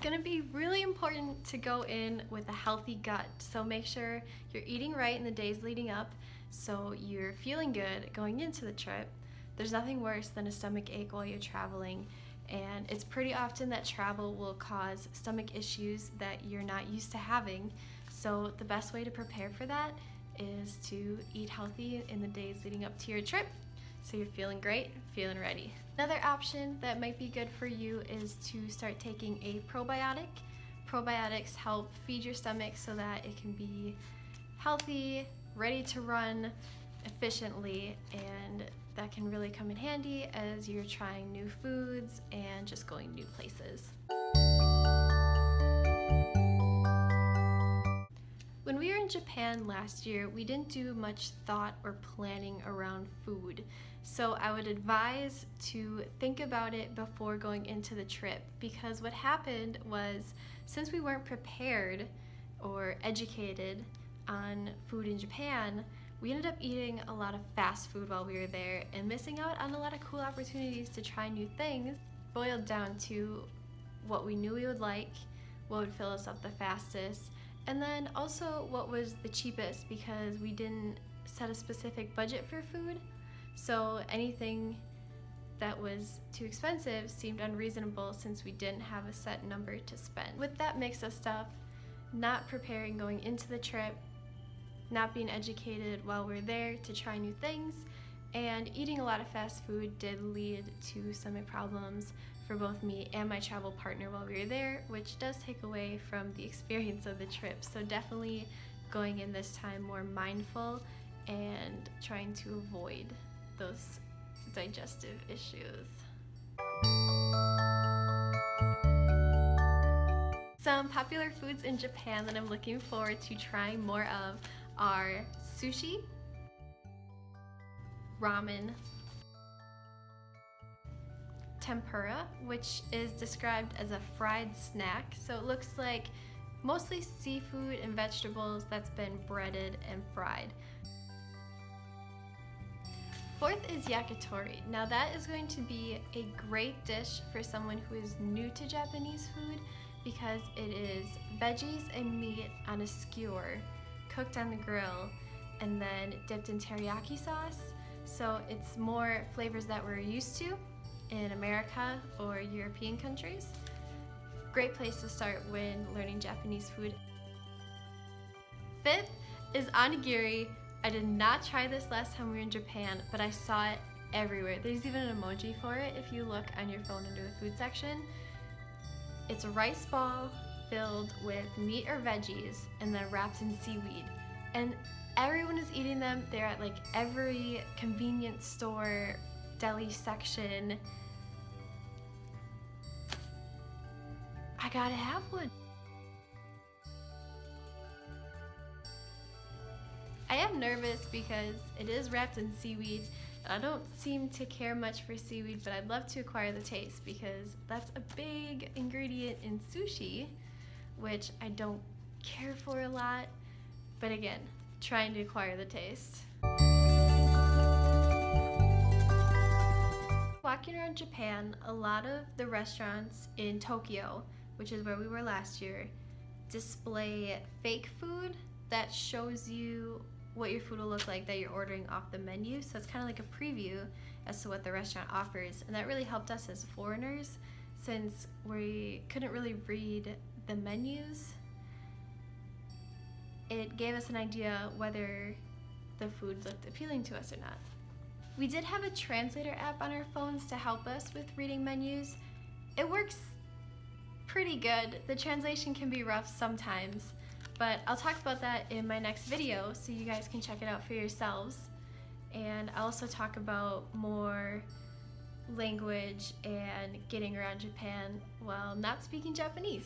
gonna be really important to go in with a healthy gut. So make sure you're eating right in the days leading up so you're feeling good going into the trip. There's nothing worse than a stomach ache while you're traveling, and it's pretty often that travel will cause stomach issues that you're not used to having. So the best way to prepare for that is to eat healthy in the days leading up to your trip, so you're feeling great, feeling ready. Another option that might be good for you is to start taking a probiotic. Probiotics help feed your stomach so that it can be healthy, ready to run efficiently, and that can really come in handy as you're trying new foods and just going new places. When we were in Japan last year, we didn't do much thought or planning around food. So I would advise to think about it before going into the trip, because what happened was, since we weren't prepared or educated on food in Japan, we ended up eating a lot of fast food while we were there and missing out on a lot of cool opportunities to try new things. Boiled down to what we knew we would like, what would fill us up the fastest, and then also what was the cheapest, because we didn't set a specific budget for food. So anything that was too expensive seemed unreasonable since we didn't have a set number to spend. With that mix of stuff, not preparing going into the trip, not being educated while we're there to try new things, and eating a lot of fast food did lead to stomach problems for both me and my travel partner while we were there, which does take away from the experience of the trip. So definitely going in this time more mindful and trying to avoid those digestive issues. Some popular foods in Japan that I'm looking forward to trying more of are sushi, ramen, tempura, which is described as a fried snack. So it looks like mostly seafood and vegetables that's been breaded and fried. Fourth is yakitori. Now that is going to be a great dish for someone who is new to Japanese food, because it is veggies and meat on a skewer, cooked on the grill, and then dipped in teriyaki sauce. So it's more flavors that we're used to in America or European countries. Great place to start when learning Japanese food. Fifth is onigiri. I did not try this last time we were in Japan, but I saw it everywhere. There's even an emoji for it if you look on your phone under the food section. It's a rice ball filled with meat or veggies and then wrapped in seaweed. And everyone is eating them. They're at like every convenience store, deli section. I gotta have one. I am nervous because it is wrapped in seaweed. I don't seem to care much for seaweed, but I'd love to acquire the taste because that's a big ingredient in sushi, which I don't care for a lot. But again, trying to acquire the taste. Walking around Japan, a lot of the restaurants in Tokyo, which is where we were last year, display fake food that shows you what your food will look like that you're ordering off the menu. So it's kind of like a preview as to what the restaurant offers. And that really helped us as foreigners, since we couldn't really read the menus. It gave us an idea whether the food looked appealing to us or not. We did have a translator app on our phones to help us with reading menus. It works pretty good. The translation can be rough sometimes, but I'll talk about that in my next video so you guys can check it out for yourselves. And I'll also talk about more language and getting around Japan while not speaking Japanese.